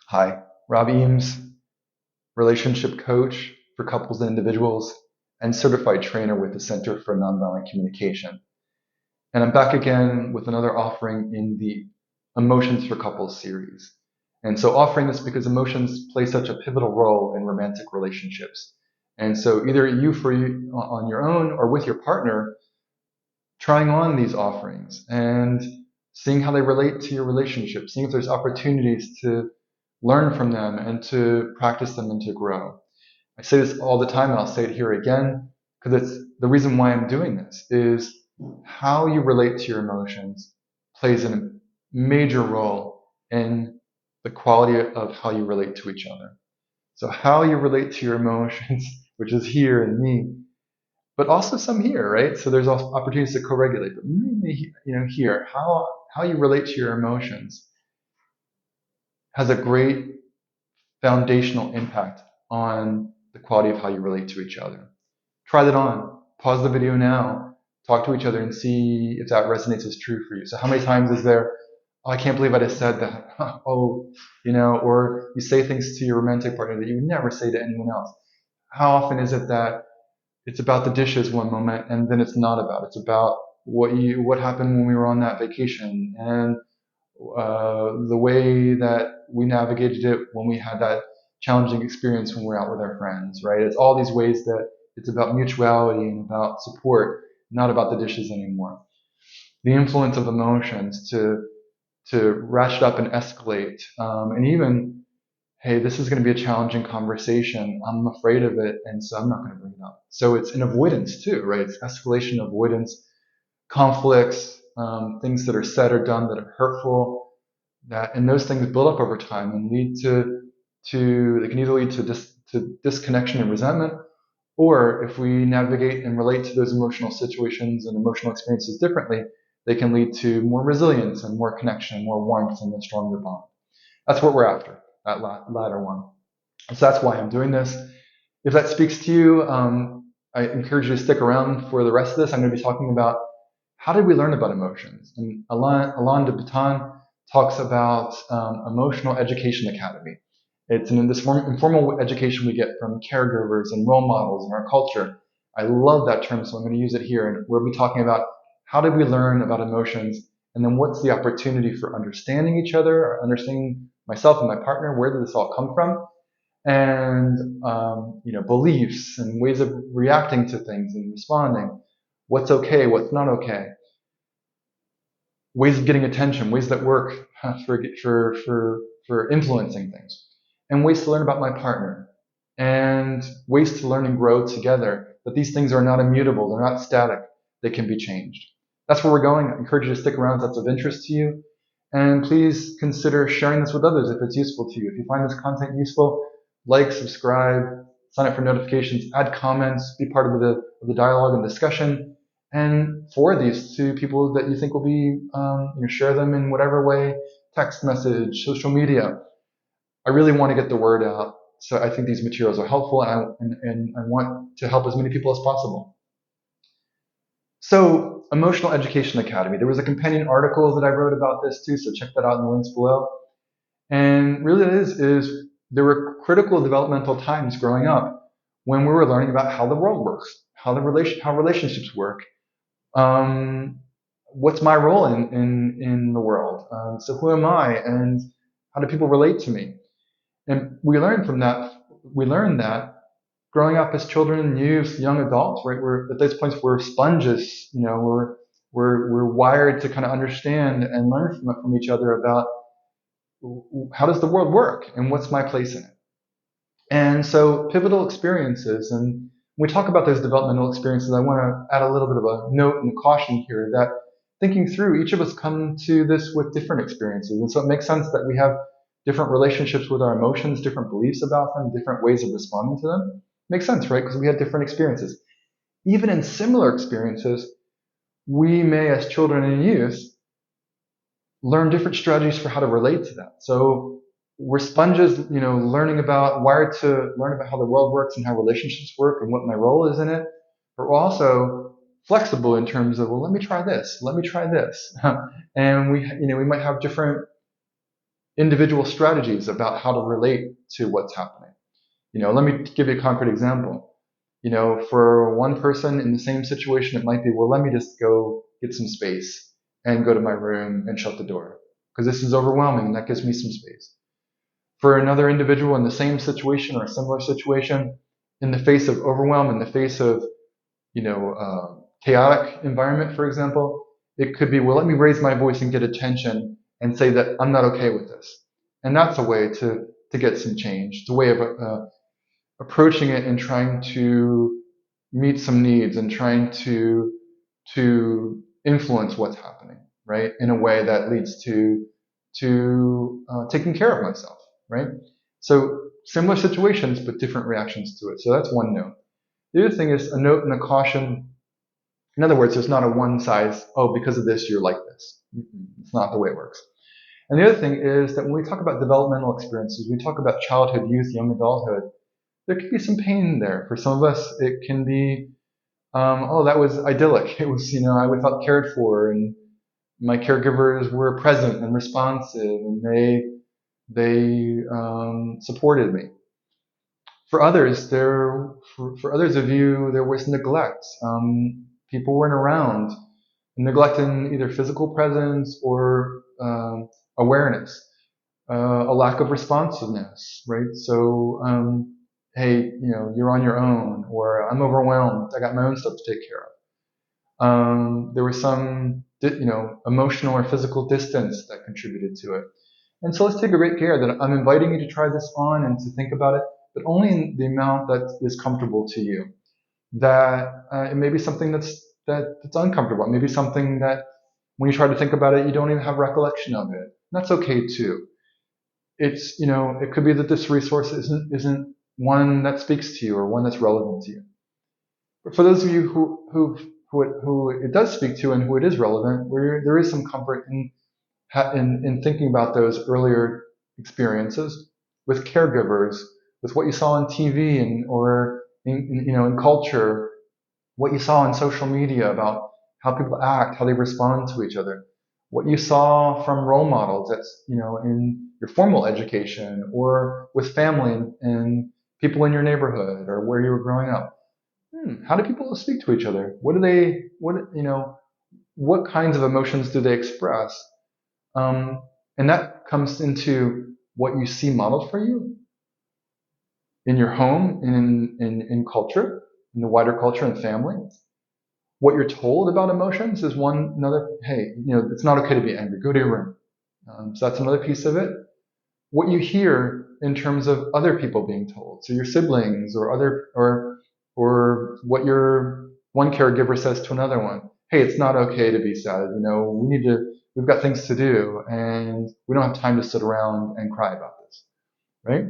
Hi, Rob Eames, relationship coach for couples and individuals, and certified trainer with the Center for Nonviolent Communication. And I'm back again with another offering in the Emotions for Couples series. And so offering this because emotions play such a pivotal role in romantic relationships. And so either you on your own or with your partner, trying on these offerings and seeing how they relate to your relationship, seeing if there's opportunities to learn from them and to practice them and to grow. I say this all the time and I'll say it here again because it's the reason why I'm doing this is how you relate to your emotions plays a major role in the quality of how you relate to each other. So how you relate to your emotions, which is here in me, but also some here, right? So there's also opportunities to co-regulate, but mainly, here, how you relate to your emotions has a great foundational impact on the quality of how you relate to each other. Try that on. Pause the video now. Talk to each other and see if that resonates as true for you. So how many times is there, oh, I can't believe I just said that. Oh, or you say things to your romantic partner that you would never say to anyone else. How often is it that it's about the dishes one moment and then it's not about, it's about what happened when we were on that vacation and the way that we navigated it when we had that challenging experience when we're out with our friends, right? It's all these ways that it's about mutuality and about support, not about the dishes anymore. The influence of emotions to ratchet up and escalate, and even, hey, this is going to be a challenging conversation. I'm afraid of it, and so I'm not going to bring it up. So it's an avoidance too, right? It's escalation, avoidance, conflicts, things that are said or done that are hurtful, and those things build up over time and lead to they can either lead to disconnection and resentment, or if we navigate and relate to those emotional situations and emotional experiences differently, they can lead to more resilience and more connection, more warmth, and a stronger bond. That's what we're after, that latter one. So that's why I'm doing this. If that speaks to you, I encourage you to stick around for the rest of this. I'm going to be talking about how did we learn about emotions? And Alain de Botton talks about Emotional Education Academy. It's this informal education we get from caregivers and role models in our culture. I love that term, so I'm going to use it here. And we'll be talking about how did we learn about emotions, and then what's the opportunity for understanding each other, or understanding myself and my partner. Where did this all come from? And beliefs and ways of reacting to things and responding. What's okay? What's not okay? Ways of getting attention, ways that work for influencing things, and ways to learn about my partner, and ways to learn and grow together. That these things are not immutable, they're not static, they can be changed. That's where we're going. I encourage you to stick around if that's of interest to you. And please consider sharing this with others if it's useful to you. If you find this content useful, like, subscribe, sign up for notifications, add comments, be part of the dialogue and discussion, and forward these to people that you think will be, share them in whatever way, text message, social media. I really want to get the word out. So I think these materials are helpful, and I want to help as many people as possible. So, Emotional Education Academy. There was a companion article that I wrote about this too, so check that out in the links below. And really it is there were critical developmental times growing up when we were learning about how the world works, how relationships work, um, what's my role in the world? So who am I, and how do people relate to me? And we learn from that. We learn that growing up as children, youth, young adults, right? We're at those points we're sponges. We're wired to kind of understand and learn from each other about how does the world work and what's my place in it. And so pivotal experiences, and when we talk about those developmental experiences, I want to add a little bit of a note and a caution here that thinking through, each of us come to this with different experiences. And so it makes sense that we have different relationships with our emotions, different beliefs about them, different ways of responding to them. Makes sense, right? Because we had different experiences. Even in similar experiences, we may, as children and youth, learn different strategies for how to relate to that. So we're sponges, wired to learn about how the world works and how relationships work and what my role is in it. But we're also flexible in terms of, well, let me try this, let me try this, and we might have different individual strategies about how to relate to what's happening. Let me give you a concrete example. For one person in the same situation, it might be, well, let me just go get some space and go to my room and shut the door because this is overwhelming and that gives me some space. For another individual in the same situation or a similar situation, in the face of overwhelm, in the face of chaotic environment, for example, it could be, well, let me raise my voice and get attention and say that I'm not okay with this. And that's a way to get some change. It's a way of approaching it and trying to meet some needs and trying to influence what's happening, right? In a way that leads to taking care of myself, right? So similar situations, but different reactions to it. So that's one note. The other thing is a note and a caution. In other words, there's not a one size, oh, because of this, you're like this. It's not the way it works. And the other thing is that when we talk about developmental experiences, we talk about childhood, youth, young adulthood, there can be some pain there. For some of us, it can be, oh, that was idyllic. It was, I felt cared for, and my caregivers were present and responsive, and they supported me. For others, for others of you, there was neglect. People weren't around, neglect in either physical presence or awareness, a lack of responsiveness, right? So, hey, you're on your own, or I'm overwhelmed. I got my own stuff to take care of. There was some, emotional or physical distance that contributed to it. And so let's take a great care that I'm inviting you to try this on and to think about it, but only in the amount that is comfortable to you. That it may be something that's uncomfortable. It may be something that when you try to think about it, you don't even have recollection of it. And that's okay too. It's it could be that this resource isn't one that speaks to you or one that's relevant to you. But for those of you who it does speak to and who it is relevant, where there is some comfort in thinking about those earlier experiences with caregivers, with what you saw on TV or in culture, what you saw on social media about how people act, how they respond to each other, what you saw from role models that's in your formal education or with family and people in your neighborhood or where you were growing up. How do people speak to each other? What kinds of emotions do they express? And that comes into what you see modeled for you in your home, in culture, in the wider culture and family. What you're told about emotions is another. Hey, it's not okay to be angry. Go to your room. So that's another piece of it. What you hear in terms of other people being told, so your siblings or what your one caregiver says to another one. Hey, it's not okay to be sad. We've got things to do, and we don't have time to sit around and cry about this, right?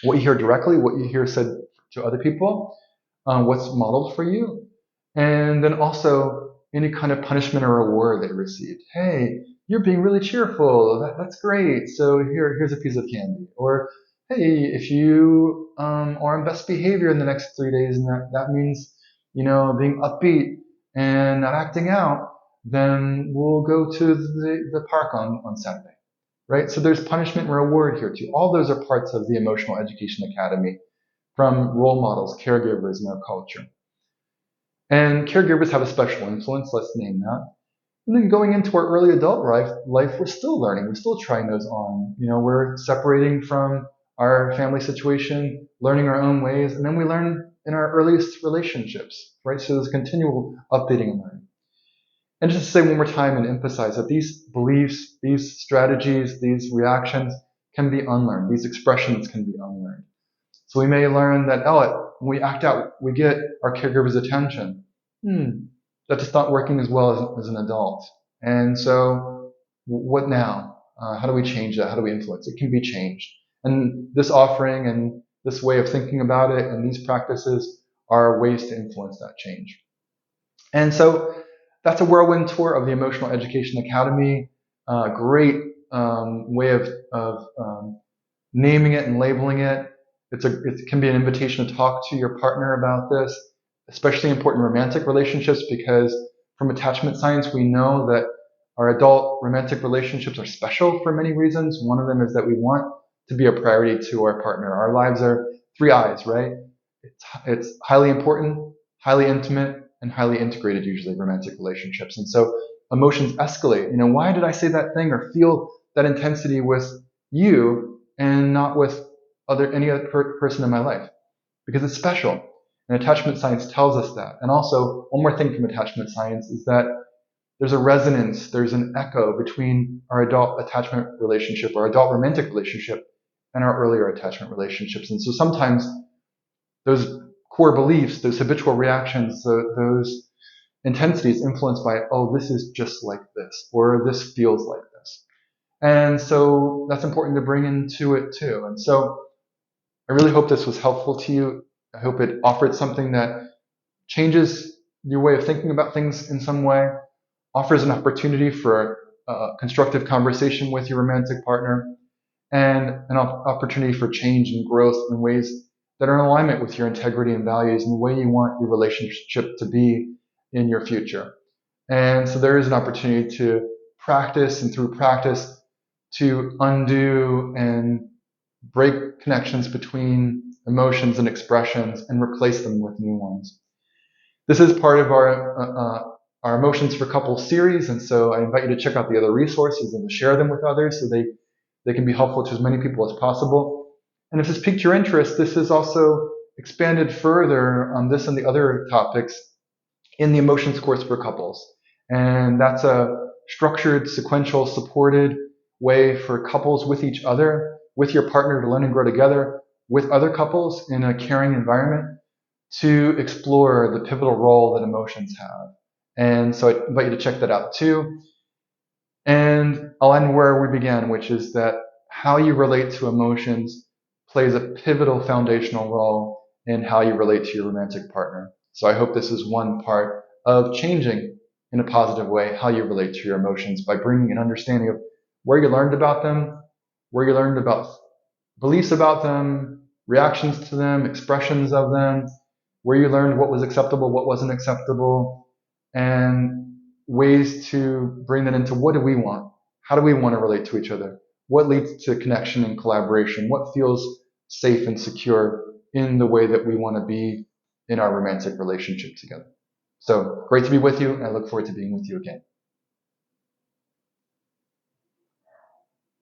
What you hear directly, what you hear said to other people, what's modeled for you, and then also any kind of punishment or reward that you received. Hey, you're being really cheerful. That's great. So here's a piece of candy. Or hey, if you are on best behavior in the next 3 days, and that means being upbeat and not acting out, then we'll go to the park on Saturday. Right? So there's punishment and reward here too. All those are parts of the Emotional Education Academy from role models, caregivers in our culture. And caregivers have a special influence, let's name that. And then going into our early adult life, we're still learning. We're still trying those on. We're separating from our family situation, learning our own ways, and then we learn in our earliest relationships, right? So there's continual updating and learning. And just to say one more time and emphasize that these beliefs, these strategies, these reactions can be unlearned. These expressions can be unlearned. So we may learn that, when we act out, we get our caregiver's attention. That's just not working as well as an adult. And so what now? How do we change that? How do we influence? It can be changed. And this offering and this way of thinking about it and these practices are ways to influence that change. And so that's a whirlwind tour of the Emotional Education Academy. Great way of naming it and labeling it. It can be an invitation to talk to your partner about this, especially important in romantic relationships, because from attachment science we know that Our adult romantic relationships are special for many reasons. One of them is that we want to be a priority to our partner. Our lives are three I's, right? It's highly important, highly intimate, and highly integrated, usually, romantic relationships. And so emotions escalate. Why did I say that thing or feel that intensity with you and not with any other person in my life? Because it's special. And attachment science tells us that. And also, one more thing from attachment science is that there's a resonance, there's an echo between our adult attachment relationship, our adult romantic relationship, and our earlier attachment relationships. And so sometimes those core beliefs, those habitual reactions, those intensities influenced by, oh, this is just like this, or this feels like this. And so that's important to bring into it too. And so I really hope this was helpful to you. I hope it offered something that changes your way of thinking about things in some way, offers an opportunity for constructive conversation with your romantic partner, and an opportunity for change and growth in ways that are in alignment with your integrity and values and the way you want your relationship to be in your future. And so there is an opportunity to practice, and through practice, to undo and break connections between emotions and expressions and replace them with new ones. This is part of our Emotions for Couples series, and so I invite you to check out the other resources and to share them with others so they can be helpful to as many people as possible. And if this piqued your interest, this is also expanded further on this and the other topics in the Emotions course for couples. And that's a structured, sequential, supported way for couples with each other, with your partner, to learn and grow together with other couples in a caring environment to explore the pivotal role that emotions have. And so I invite you to check that out too. And I'll end where we began, which is that how you relate to emotions plays a pivotal foundational role in how you relate to your romantic partner. So I hope this is one part of changing in a positive way how you relate to your emotions by bringing an understanding of where you learned about them, where you learned about beliefs about them, reactions to them, expressions of them, where you learned what was acceptable, what wasn't acceptable, and ways to bring that into what do we want? How do we want to relate to each other? What leads to connection and collaboration? What feels safe and secure in the way that we want to be in our romantic relationship together? So great to be with you, and I look forward to being with you again.